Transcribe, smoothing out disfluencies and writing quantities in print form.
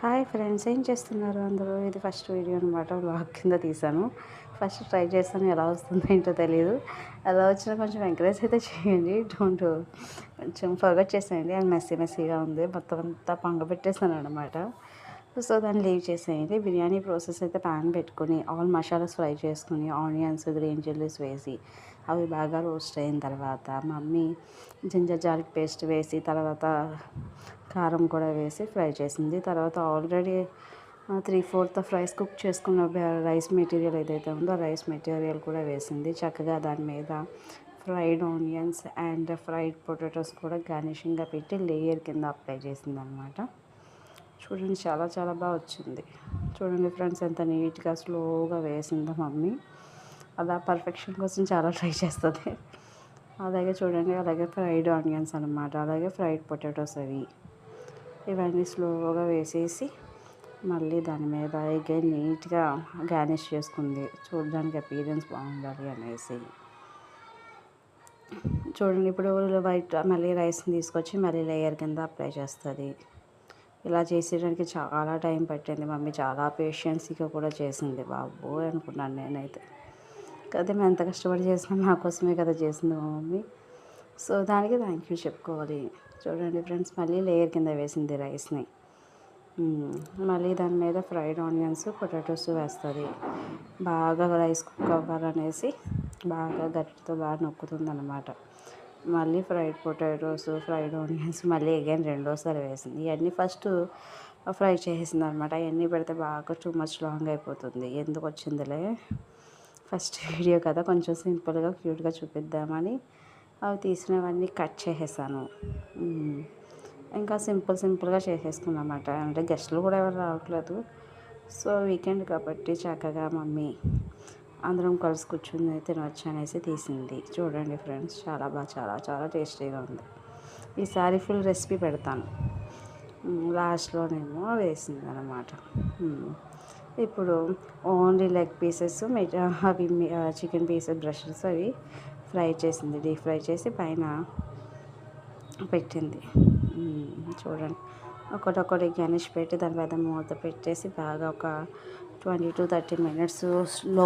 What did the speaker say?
Hi friends, ఏం చేస్తున్నారు అందరూ? ఇది ఫస్ట్ వీడియో అనమాట. వ్లాగ్ కింద తీసాను. ఫస్ట్ ట్రై చేస్తాను, ఎలా వస్తుందో ఏంటో తెలియదు. ఎలా వచ్చినా కొంచెం ఎంకరేజ్ అయితే చేయండి. కొంచెం ఫర్గట్ చేసేయండి. అది మెస్సీగా ఉంది. మొత్తం అంతా పెట్టేసాను అనమాట. సో దాన్ని లీవ్ చేసేయండి. బిర్యానీ ప్రాసెస్ అయితే ప్యాన్ పెట్టుకొని ఆల్ మసాలాస్ ఫ్రై చేసుకుని ఆనియన్స్, గ్రీన్ చిల్లీస్ వేసి అవి బాగా రోస్ట్ అయిన తర్వాత మమ్మీ జింజర్ గార్లిక్ పేస్ట్ వేసి తర్వాత కారం కూడా వేసి ఫ్రై చేసింది. తర్వాత ఆల్రెడీ 3/4 ఆఫ్ రైస్ కుక్ చేసుకున్న రైస్ మెటీరియల్ ఏదైతే ఉందో ఆ రైస్ మెటీరియల్ కూడా వేసింది. చక్కగా దాని మీద fried onions and fried potatoes కూడా గార్నిషింగ్గా పెట్టి లేయర్ కింద అప్లై చేసింది అనమాట. చూడండి, చాలా చాలా బాగా వచ్చింది. చూడండి ఫ్రెండ్స్, ఎంత నీట్గా స్లోగా వేసిందో మమ్మీ. అలా పర్ఫెక్షన్ కోసం చాలా ట్రై చేస్తుంది. అలాగే చూడండి, అలాగే ఫ్రైడ్ ఆనియన్స్ అనమాట, అలాగే ఫ్రైడ్ పొటాటోస్ ఇవన్నీ స్లోగా వేసేసి మళ్ళీ దాని మీద అగైన్ నీట్గా గార్నిష్ చేసుకుంది. చూడడానికి అపీరెన్స్ బాగుండాలి అనేసి. చూడండి, ఇప్పుడు వైట్ మళ్ళీ రైస్ని తీసుకొచ్చి మళ్ళీ లేయర్ కింద అప్లై చేస్తుంది. ఇలా చేసేయడానికి చాలా టైం పట్టింది. మమ్మీ చాలా పేషెన్స్గా కూడా చేసింది. బాబు అనుకున్నాను నేనైతే. కదా మేము ఎంత కష్టపడి చేసినా మా కోసమే కదా చేసింది మా మమ్మీ. సో దానికి థ్యాంక్ యూ చెప్పుకోవాలి. చూడండి ఫ్రెండ్స్, మళ్ళీ లేయర్ కింద వేసింది రైస్ని. మళ్ళీ దాని మీద ఫ్రైడ్ ఆనియన్స్, పొటాటోస్ వేస్తుంది. బాగా రైస్ కుక్ అవ్వాలనేసి బాగా గట్టితో బాగా నొక్కుతుంది అనమాట. మళ్ళీ ఫ్రైడ్ పొటాటోస్, ఫ్రైడ్ ఆనియన్స్ మళ్ళీ అగైన్ రెండోసారి వేసింది. ఇవన్నీ ఫస్ట్ ఫ్రై చేసేసింది అనమాట. ఇవన్నీ పెడితే బాగా టూ మచ్ లాంగ్ అయిపోతుంది. ఎందుకు వచ్చిందిలే, ఫస్ట్ వీడియో కదా, కొంచెం సింపుల్గా క్యూట్గా చూపిద్దామని అవి తీసినవన్నీ కట్ చేసేసాను. ఇంకా సింపుల్గా చేసేసుకున్నమాట. అంటే గెస్టులు కూడా ఎవరు రావట్లేదు. సో వీకెండ్ కాబట్టి చక్కగా మమ్మీ అందరం కలిసి కూర్చుని తినవచ్చు అనేసి తీసింది. చూడండి ఫ్రెండ్స్, చాలా బాగా చాలా చాలా టేస్టీగా ఉంది. ఈసారి ఫుల్ రెసిపీ పెడతాను. లాస్ట్లోనేమో వేసింది అనమాట. ఇప్పుడు ఓన్లీ లెగ్ పీసెస్ అవి చికెన్ పీసెస్ బ్రషెస్ అవి ఫ్రై చేసింది. డీప్ ఫ్రై చేసి పైన పెట్టింది. చూడండి, ఒకటొకటి గనిష్ పెట్టి దాని మీద మూత పెట్టేసి బాగా ఒక 20 to 30 minutes స్లో